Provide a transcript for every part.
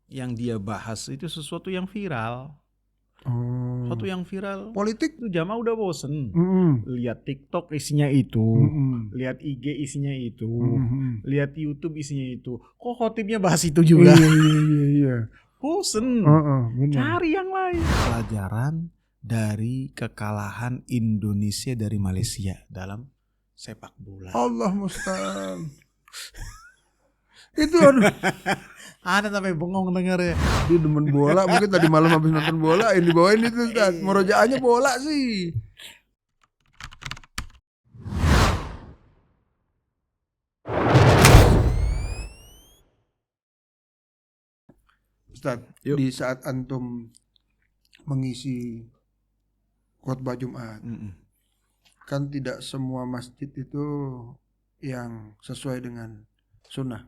yang dia bahas itu sesuatu yang viral. Sesuatu yang viral. Politik itu jamaah udah bosen. Lihat TikTok isinya itu, lihat IG isinya itu, lihat YouTube isinya itu. Kok khotibnya bahas itu juga? Iya. Bosen. Benar. Cari yang lain. Pelajaran dari kekalahan Indonesia dari Malaysia dalam sepak bola. Allah musta'an. Itu aduh. Ada sampai bengong denger ya. Dia demen bola, mungkin tadi malam habis nonton bola yang dibawain itu Ustaz. Murojaahnya bola sih. Ustaz, di saat antum mengisi khutbah Jumat, kan tidak semua masjid itu yang sesuai dengan sunnah.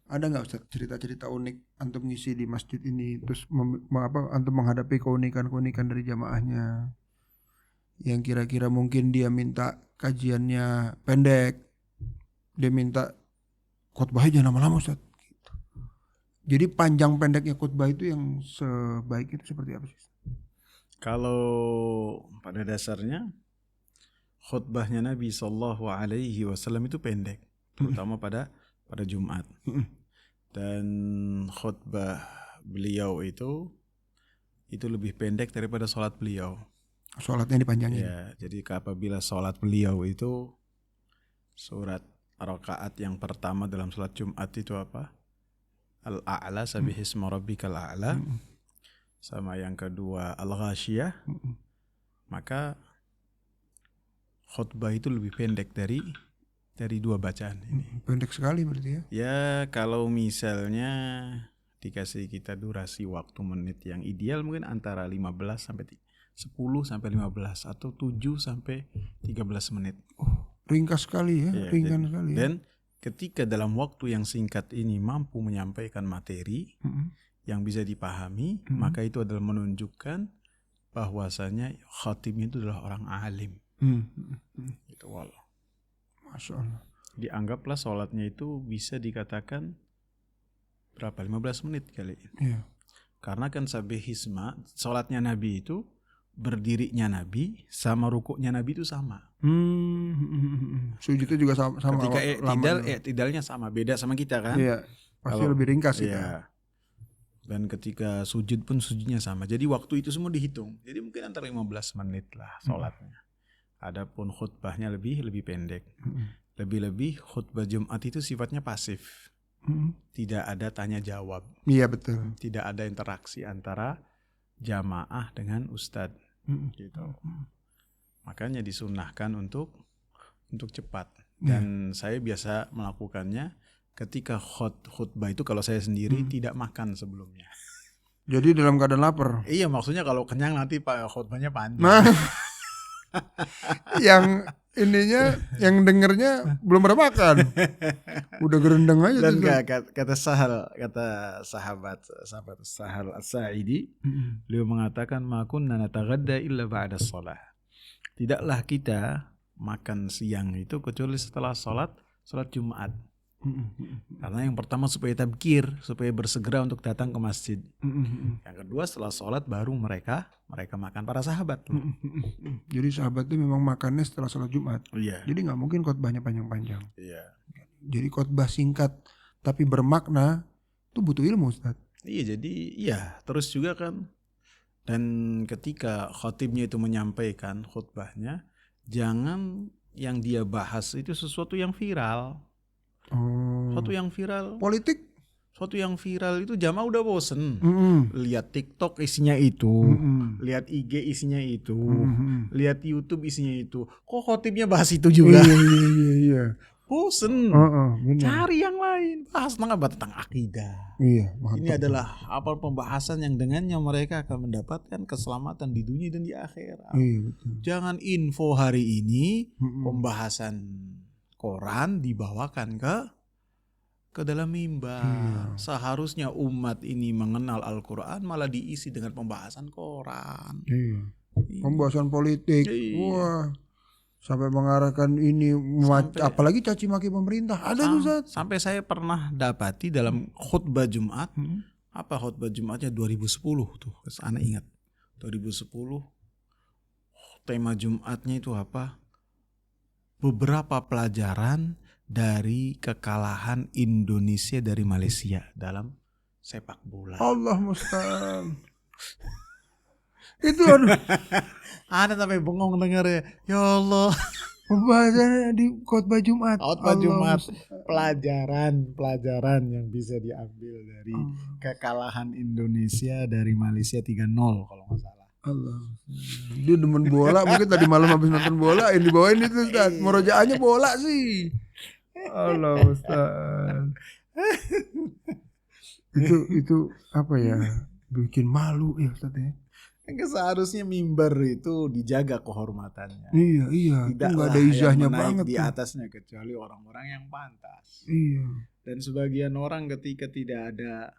Ada nggak Ustaz cerita-cerita unik antum ngisi di masjid ini, terus antum menghadapi keunikan-keunikan dari jamaahnya, yang kira-kira mungkin dia minta kajiannya pendek, dia minta khutbahnya jangan lama-lama Ustaz. Gitu. Jadi panjang pendeknya khutbah itu yang sebaik itu seperti apa sih? Kalau pada dasarnya khutbahnya Nabi SAW itu pendek, terutama pada Jumat. Dan khutbah beliau itu lebih pendek daripada sholat beliau. Sholatnya dipanjangin. Ya, jadi apabila sholat beliau itu surat rakaat yang pertama dalam sholat Jumat itu apa? Al-A'la, sabihisma rabbikal a'la. Sama yang kedua Al-Ghasyiyah. Maka khutbah itu lebih pendek dari dua bacaan ini. Pendek sekali berarti ya? Ya, kalau misalnya dikasih kita durasi waktu menit yang ideal mungkin antara 10 sampai 15 atau 7 sampai 13 menit. Ringkas sekali ya, ringan sekali. Dan ketika dalam waktu yang singkat ini mampu menyampaikan materi yang bisa dipahami, maka itu adalah menunjukkan bahwasanya khatib itu adalah orang alim. Itu walau. Masya Allah. Dianggaplah sholatnya itu bisa dikatakan berapa? 15 menit kali. Iya. Karena kan sabihisma, sholatnya Nabi itu berdirinya Nabi sama rukuknya Nabi itu sama. Sujudnya juga sama. Ketika tidalnya sama, beda sama kita kan? Iya. Pasti lebih ringkas kita. Iya. Dan ketika sujud pun sujudnya sama. Jadi waktu itu semua dihitung. Jadi mungkin antara 15 menit lah sholatnya. Adapun khutbahnya lebih pendek. Lebih-lebih khutbah Jumat itu sifatnya pasif. Tidak ada tanya jawab. Iya betul. Tidak ada interaksi antara jamaah dengan ustadz. Gitu. Makanya disunahkan untuk cepat. Dan saya biasa melakukannya ketika khutbah itu kalau saya sendiri tidak makan sebelumnya. Jadi dalam keadaan lapar. Iya, maksudnya kalau kenyang nanti khutbahnya panjang. Nah, yang ininya, yang dengernya belum pernah makan, udah gerendeng aja. Dan kata sahabat Sahal As-Sa'idi, beliau mengatakan ma kunna nataghadda illa ba'da shalah. Tidaklah kita makan siang itu kecuali setelah sholat Jumat. Karena yang pertama supaya tabkir, supaya bersegera untuk datang ke masjid. Yang kedua setelah sholat baru mereka makan, para sahabat. Jadi sahabat itu memang makannya setelah sholat Jumat. Iya. Jadi nggak mungkin khotbahnya panjang-panjang. Iya. Jadi khotbah singkat tapi bermakna itu butuh ilmu, Ustaz. Iya, jadi terus juga kan. Dan ketika khatibnya itu menyampaikan khutbahnya, jangan yang dia bahas itu sesuatu yang viral. Sesuatu yang viral. Politik. Sesuatu yang viral itu jamaah udah bosen. Lihat TikTok isinya itu, lihat IG isinya itu, lihat YouTube isinya itu. Kok khotibnya bahas itu juga? Iya. Bosen. Cari yang lain. Bahas tentang akidah. Iya. Ini adalah pembahasan yang dengannya mereka akan mendapatkan keselamatan di dunia dan di akhirat. Iya, betul. Jangan info hari ini pembahasan koran dibawakan ke dalam mimbar. Seharusnya umat ini mengenal Al-Quran malah diisi dengan pembahasan koran. Pembahasan politik. Wah. Sampai mengarahkan ini, apalagi caci maki pemerintah. Ada tuh Ustaz. Sampai saya pernah dapati dalam khutbah Jumat Apa khutbah Jumatnya 2010 tuh, anak ingat 2010. Tema Jumatnya itu apa? Beberapa pelajaran dari kekalahan Indonesia dari Malaysia dalam sepak bola. Allah musta'an. Itu aduh. Ada sampai bengong denger ya Allah. Pembahasannya di khotbah Jumat. Khotbah Jumat, pelajaran yang bisa diambil dari kekalahan Indonesia dari Malaysia 3-0 kalau nggak salah. Allah. Dia demen bola, mungkin tadi malam habis nonton bola yang dibawain itu Ustaz. Murojaahnya bola sih. Allah Ustaz. itu apa ya? Bikin malu ya Ustaz ya. Seharusnya mimbar itu dijaga kehormatannya. Iya. Tidak nggak ada izahnya yang banget di tuh. atasnya kecuali orang-orang yang pantas. Iya. Dan sebagian orang ketika tidak ada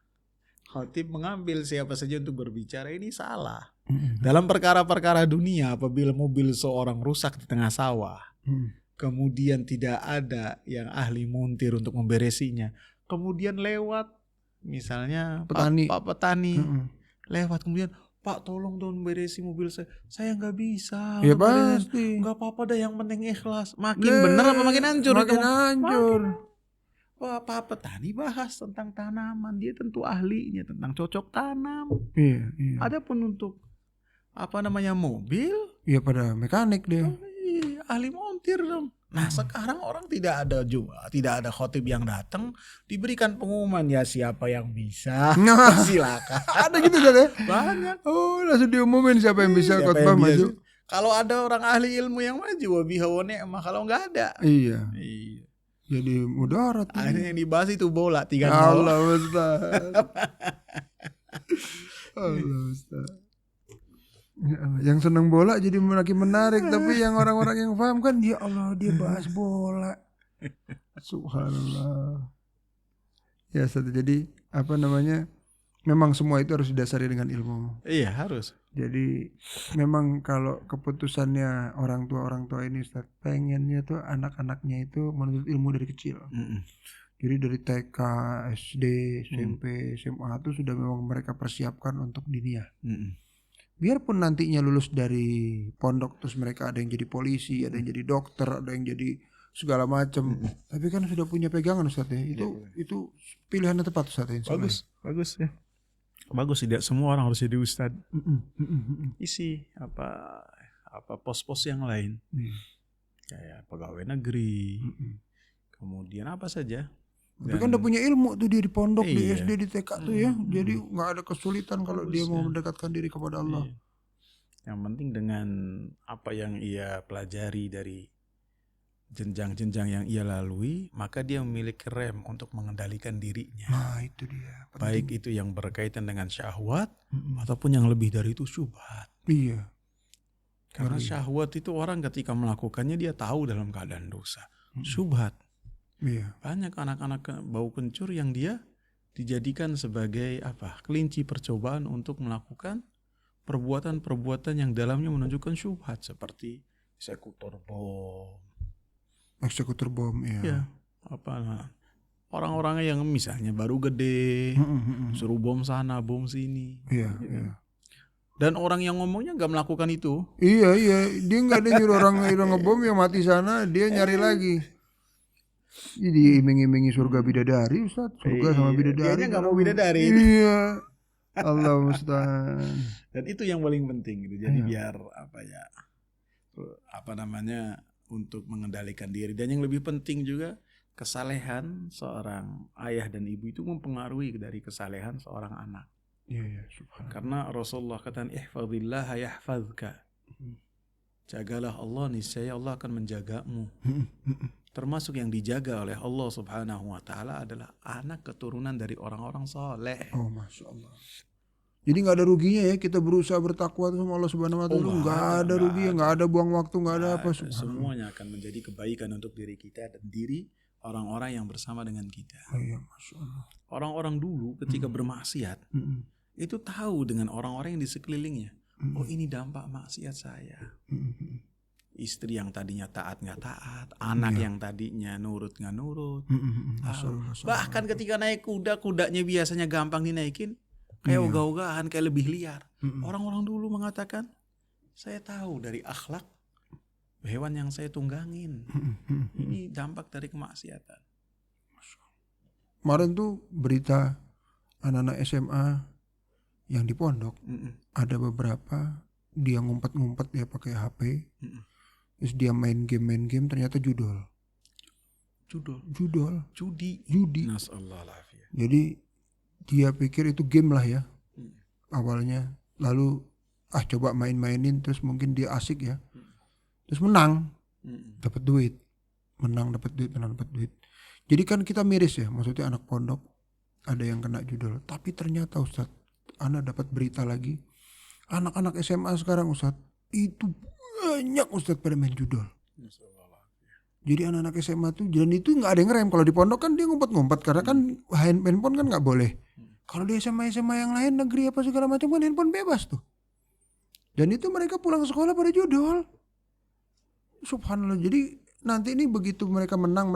khatib mengambil siapa saja untuk berbicara, ini salah. Dalam perkara-perkara dunia, apabila mobil seorang rusak di tengah sawah, kemudian tidak ada yang ahli montir untuk memberesinya, kemudian lewat misalnya Pak Petani lewat, kemudian Pak tolong dong beresi mobil saya nggak bisa. Ya pasti. Nggak apa-apa dah, yang penting ikhlas. Makin bener apa makin hancur? Makin hancur. Wah, Pak Petani bahas tentang tanaman, dia tentu ahlinya tentang cocok tanam. Iya. Adapun untuk mobil, ya pada mekanik dia. Ahli montir dong. Nah sekarang orang tidak ada khotib yang datang, diberikan pengumuman ya siapa yang bisa silakan. Ada gitu kan ya? Banyak. Oh langsung diumumin siapa yang bisa khotbah maju. Kalau ada orang ahli ilmu yang maju, wabihawane emang kalau nggak ada. Iya. Jadi mudarat. Akhirnya yang dibahas itu bola 3-0. Allah Ustaz. Allah Ustaz. Yang seneng bola jadi makin menarik, tapi yang orang-orang yang paham kan ya Allah dia bahas bola. Subhanallah. Ya satu, jadi memang semua itu harus didasari dengan ilmu. Iya harus. Jadi memang kalau keputusannya orang tua ini Ustaz, pengennya tuh anak-anaknya itu menuntut ilmu dari kecil. Jadi dari TK, SD, SMP, SMA itu sudah memang mereka persiapkan untuk dunia. Biarpun nantinya lulus dari pondok terus mereka ada yang jadi polisi, ada yang jadi dokter, ada yang jadi segala macam. Tapi kan sudah punya pegangan Ustaz ya. Itu pilihan yang tepat Ustaz ya. Bagus ya. Bagus, tidak semua orang harus jadi ustad. Isi apa pos-pos yang lain. Kayak pegawai negeri. Kemudian apa saja. Tapi kan udah punya ilmu tuh dia di pondok, di SD, di TK tuh ya. Jadi gak ada kesulitan kalau dia mau mendekatkan diri kepada Allah. Yang penting dengan apa yang ia pelajari dari jenjang-jenjang yang ia lalui, maka dia memiliki rem untuk mengendalikan dirinya. Nah itu dia. Penting. Baik itu yang berkaitan dengan syahwat, ataupun yang lebih dari itu syubhat. Iya. Karena syahwat itu orang ketika melakukannya dia tahu dalam keadaan dosa. Syubhat. Iya. Banyak anak-anak bau kencur yang dia dijadikan sebagai kelinci percobaan untuk melakukan perbuatan-perbuatan yang dalamnya menunjukkan syubhat, seperti eksekutor bom ya. Orang-orangnya yang misalnya baru gede, suruh bom sana bom sini. Iya. Dan orang yang ngomongnya nggak melakukan itu. Iya, dia nggak ada nyuruh orang ngebom yang mati sana, dia nyari lagi. Jadi iming-imingi surga bidadari Ustaz, surga sama bidadari. Dia nggak mau bidadari. Iya. Allah musta'an. Dan itu yang paling penting gitu. Jadi biar untuk mengendalikan diri. Dan yang lebih penting juga, kesalehan seorang ayah dan ibu itu mempengaruhi dari kesalehan seorang anak. Iya, subhanallah. Karena Rasulullah katakan ihfazillaha yahfazka. Jagalah Allah, niscaya Allah akan menjagamu. Termasuk yang dijaga oleh Allah Subhanahu wa taala adalah anak keturunan dari orang-orang saleh. Oh, Masya Allah. Jadi nggak ada ruginya ya kita berusaha bertakwa sama Allah Subhanahu wa taala. Nggak ada ruginya, nggak ada buang waktu, nggak ada apa. Semuanya akan menjadi kebaikan untuk diri kita dan diri orang-orang yang bersama dengan kita. Oh, iya, Masya Allah. Orang-orang dulu ketika bermaksiat itu tahu dengan orang-orang yang di sekelilingnya. Oh, ini dampak maksiat saya. Istri yang tadinya taat nggak taat, anak yang tadinya nurut nggak nurut. Bahkan ketika naik kuda, kudanya biasanya gampang dinaikin, kayak ogah-ogahan, kayak lebih liar. Orang-orang dulu mengatakan, saya tahu dari akhlak hewan yang saya tunggangin. Ini dampak dari kemaksiatan. Kemarin tuh berita anak-anak SMA yang di pondok, ada beberapa dia ngumpet-ngumpet, dia pakai HP, terus dia main game, ternyata judi. Jadi dia pikir itu game lah ya awalnya, lalu coba mainin, terus mungkin dia asik ya, terus menang, dapat duit. Jadi kan kita miris ya, maksudnya anak pondok ada yang kena judul. Tapi ternyata Ustadz, Ana dapat berita lagi, anak-anak SMA sekarang Ustadz, itu banyak Ustadz pada main judul. Jadi anak-anak SMA tuh, dan itu nggak ada yang ngerem. Kalau di pondok kan dia ngumpet-ngumpet, karena kan handphone kan nggak boleh. Kalau di SMA yang lain, negeri apa segala macam kan handphone bebas tuh. Dan itu mereka pulang sekolah pada judul. Subhanallah. Jadi nanti ini begitu mereka menang,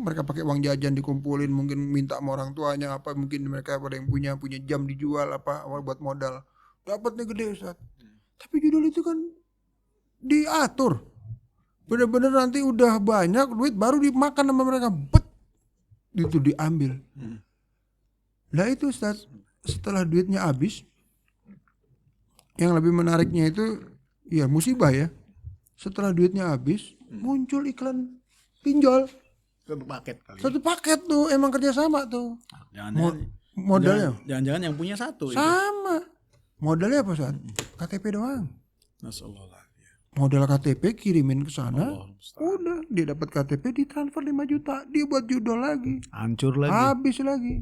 mereka pakai uang jajan dikumpulin, mungkin minta sama orang tuanya apa, mungkin mereka pada yang punya jam dijual apa buat modal, dapatnya gede Ustaz. Tapi judul itu kan diatur, bener-bener nanti udah banyak duit baru dimakan sama mereka, itu diambil. Lah itu Ustaz, setelah duitnya habis, yang lebih menariknya itu ya musibah ya, setelah duitnya habis muncul iklan pinjol. Satu paket tuh, emang kerjasama tuh. Modalnya jangan-jangan yang punya satu sama itu. Modalnya apa Ustaz? KTP doang. Modal KTP kirimin ke sana, udah dia dapat KTP, ditransfer 5 juta, dia buat judul lagi, hancur lagi, habis lagi,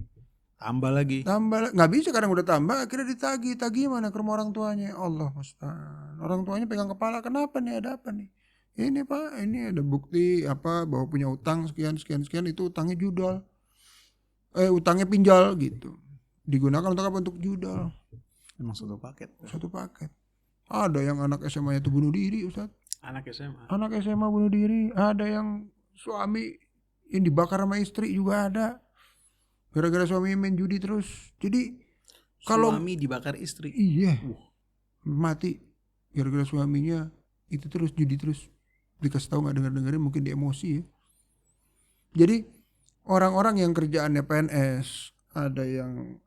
tambah lagi, nggak bisa, kadang udah tambah, akhirnya ditagih mana ke rumah orang tuanya. Allah musta'an, orang tuanya pegang kepala, kenapa nih, ada apa nih? Ini Pak, ini ada bukti apa bahwa punya utang sekian, itu utangnya judul, utangnya pinjol gitu, digunakan untuk apa? Untuk judul. Emang satu paket. Ada yang anak SMA itu bunuh diri Ustaz. Anak SMA bunuh diri. Ada yang suami yang dibakar sama istri juga ada, gara-gara suami main judi terus. Jadi kalau suami dibakar istri, iya, mati gara-gara suaminya itu terus judi terus. Dikasih tahu nggak dengerin, mungkin dia emosi ya. Jadi orang-orang yang kerjaannya PNS, ada yang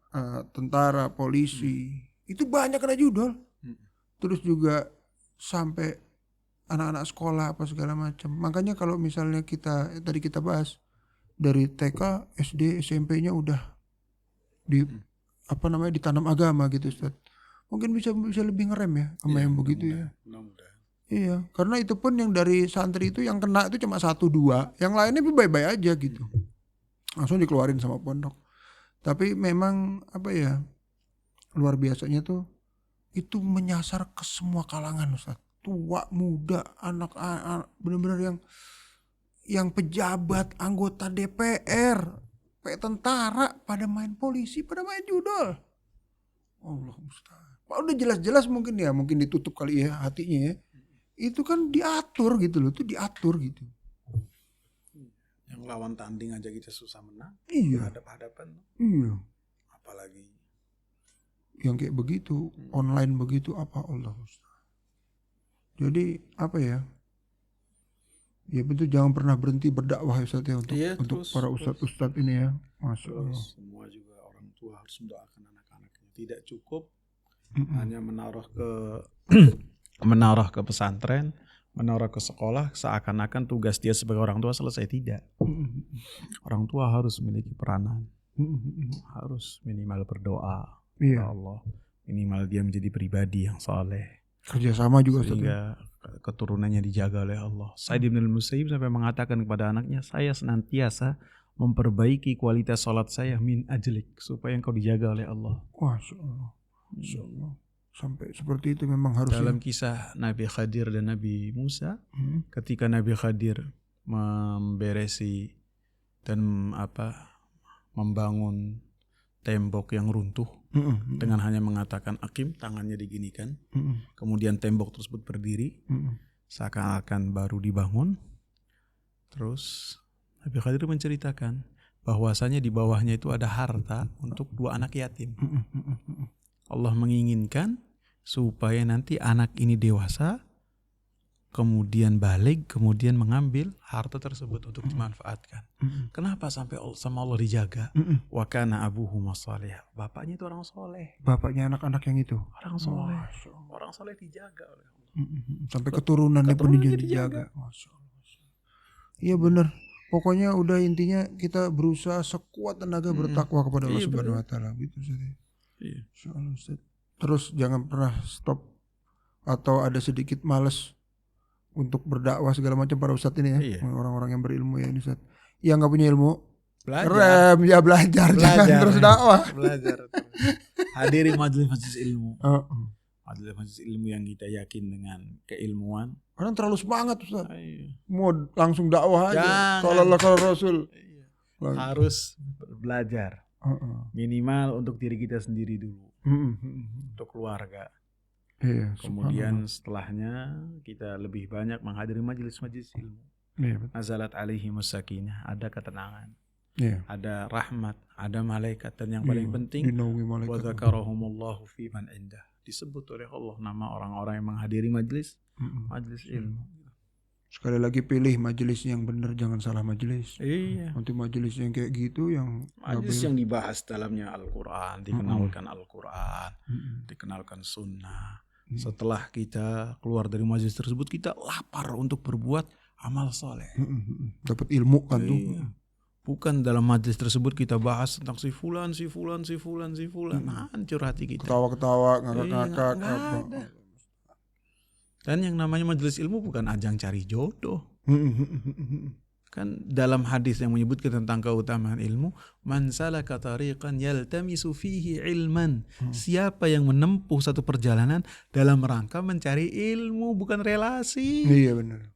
tentara, polisi, itu banyak kena judul. Terus juga sampai anak-anak sekolah apa segala macam. Makanya kalau misalnya tadi kita bahas dari TK, SD, SMP-nya udah ditanam agama gitu Ustaz. Mungkin bisa lebih ngerem ya sama yang begitu ya. Iya, karena itu pun yang dari santri itu yang kena itu cuma 1-2, yang lainnya baik-baik aja gitu. Langsung dikeluarin sama pondok. Tapi memang apa ya, luar biasanya tuh itu menyasar ke semua kalangan Ustaz. Tua, muda, anak-anak, benar-benar yang pejabat, anggota DPR, tentara, pada main polisi, pada main judul. Allah musta'an. Udah jelas-jelas mungkin ditutup kali ya hatinya ya. Itu kan diatur gitu loh, diatur gitu. Yang lawan tanding aja kita susah menang. Iya. Hadap-hadapan. Iya. Apalagi yang kayak begitu, online begitu, apa Allah Ustaz. Jadi apa ya? Ya betul, jangan pernah berhenti berdakwah Ustaz ya, untuk para ustaz ini ya. Masya Allah. Semua juga orang tua harus mendoakan anak-anaknya. Tidak cukup hanya menaruh ke pesantren, menaruh ke sekolah, seakan-akan tugas dia sebagai orang tua selesai. Tidak. Orang tua harus memiliki peranan, harus minimal berdoa. Ya Allah, minimal dia menjadi pribadi yang saleh. Kerjasama juga sehingga keturunannya dijaga oleh Allah. Sa'id bin al-Musayyib sampai mengatakan kepada anaknya, saya senantiasa memperbaiki kualitas salat saya min ajlik, supaya engkau dijaga oleh Allah. Masya Allah. Masya Allah. Sampai seperti itu memang harus. Dalam kisah Nabi Khadir dan Nabi Musa, ketika Nabi Khadir memberesi dan membangun tembok yang runtuh dengan hanya mengatakan akim, tangannya diginikan, kemudian tembok tersebut berdiri. seakan-akan baru dibangun. Terus Nabi Khidir menceritakan bahwasanya di bawahnya itu ada harta untuk 2 anak yatim. Allah menginginkan supaya nanti anak ini dewasa, kemudian balik, kemudian mengambil harta tersebut untuk dimanfaatkan. Kenapa sampai sama Allah dijaga? Wa kana abuhuma shalih. Bapaknya itu orang soleh. Bapaknya anak-anak yang itu. Orang soleh. Orang soleh dijaga oleh Allah. Sampai keturunannya pun dijaga. Masya Allah. Iya benar. Pokoknya udah intinya kita berusaha sekuat tenaga bertakwa kepada Allah Subhanahu wa taala gitu Ustaz. Iya. Insyaallah Ustaz. Terus jangan pernah stop atau ada sedikit malas untuk berdakwah segala macam para ustadz ini ya. Iya. Orang-orang yang berilmu ya ini Ustaz. Yang enggak punya ilmu belajar. Belajar. Jangan terus dakwah. Belajar. Hadiri majelis ilmu. Majelis ilmu yang kita yakin dengan keilmuan. Orang terlalu semangat Ustaz. Mau langsung dakwah aja. Sallallahu alaihi Rasul. Harus belajar. Minimal untuk diri kita sendiri dulu. Untuk keluarga. Kemudian setelahnya kita lebih banyak menghadiri majelis-majelis ilmu. Nazalat alaihi musakinah, ada ketenangan. Ada rahmat, ada malaikat, dan yang paling penting wa dzakarahumullahu fi man indah. Disebut oleh Allah nama orang-orang yang menghadiri majelis ilmu. Sekali lagi pilih majelis yang benar, jangan salah majelis. Iya. Nanti majelis yang kayak gitu yang majelis yang dibahas dalamnya Al-Quran, dikenalkan Al-Quran, dikenalkan Sunnah. Setelah kita keluar dari majelis tersebut, kita lapar untuk berbuat amal soleh. Dapat ilmu kan tuh. Bukan dalam majelis tersebut kita bahas tentang si fulan. Hancur hati kita. Ketawa-ketawa, ngakak-ngakak. Dan yang namanya majelis ilmu bukan ajang cari jodoh. Kan dalam hadis yang menyebutkan tentang keutamaan ilmu, man salaka tariqan yaltamisu fihi ilman. Siapa yang menempuh satu perjalanan dalam rangka mencari ilmu, bukan relasi. Iya benar.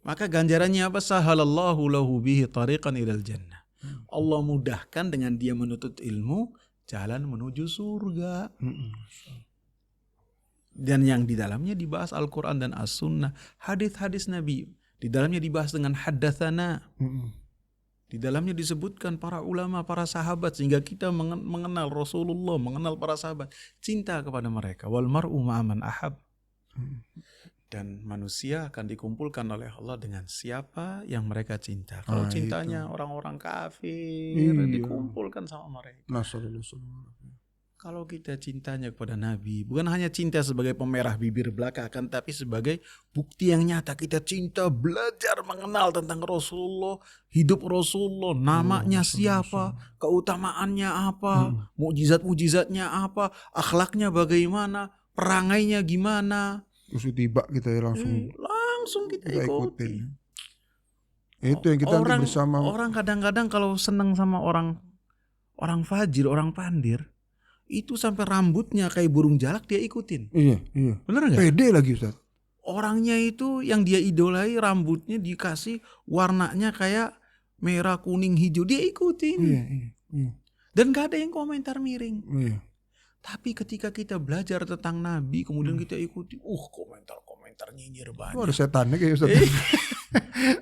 Maka ganjarannya apa? Sahalallahu lahu bihi tariqan ilal jannah. Allah mudahkan dengan dia menuntut ilmu jalan menuju surga. Dan yang di dalamnya dibahas Al-Quran dan As-Sunnah, hadis-hadis Nabi. Di dalamnya dibahas dengan haddatsana. Di dalamnya disebutkan para ulama, para sahabat, sehingga kita mengenal Rasulullah, mengenal para sahabat, cinta kepada mereka. Wal mar'u ma'aman ahab. Dan manusia akan dikumpulkan oleh Allah dengan siapa yang mereka cinta. Kalau cintanya orang-orang kafir, dikumpulkan sama mereka. Kalau kita cintanya kepada Nabi, bukan hanya cinta sebagai pemerah bibir belaka, kan, tapi sebagai bukti yang nyata kita cinta, belajar mengenal tentang Rasulullah, hidup Rasulullah, namanya siapa, keutamaannya apa, mukjizat-mukjizatnya apa, akhlaknya bagaimana, perangainya gimana. Terus tiba kita ya langsung kita ikuti. Itu yang kita nanti bersama. Orang kadang-kadang kalau senang sama orang fajir, orang pandir, itu sampai rambutnya kayak burung jalak dia ikutin. Iya. Bener nggak? Pede lagi Ustaz. Orangnya itu yang dia idolai rambutnya dikasih warnanya kayak merah, kuning, hijau, dia ikutin. Iya. Dan gak ada yang komentar miring. Iya. Tapi ketika kita belajar tentang Nabi, kemudian kita ikuti, komentar nyinyir banyak. Ada setannya kayak Ustaz.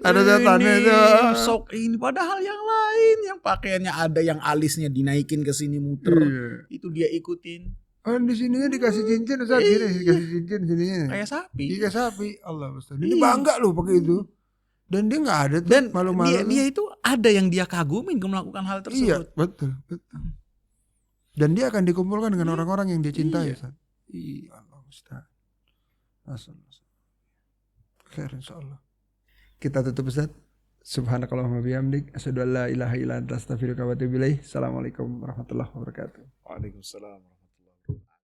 Ada setannya itu. Sok ini, padahal yang lain, yang pakaiannya ada yang alisnya dinaikin ke sini muter, itu dia ikutin. Di sininya dikasih cincin Ustaz, dikasih cincin sininya. Kayak sapi. Kayak sapi. Allah Ustaz. Ini bangga loh pakai itu. Dan dia nggak ada tuh. Dan malu-malu. Dia itu ada yang dia kagumin melakukan hal tersebut. Iya, betul. Dan dia akan dikumpulkan dengan orang-orang yang dia cintai. Ustaz. Iya, Allah Ustaz. Khair insyaallah. Kita tutup Ustaz. Subhanakallahumma bihamdik asyhadu an la ilaha illa anta astaghfiruka wa atubu ilaik. Assalamualaikum warahmatullahi wabarakatuh. Waalaikumsalam.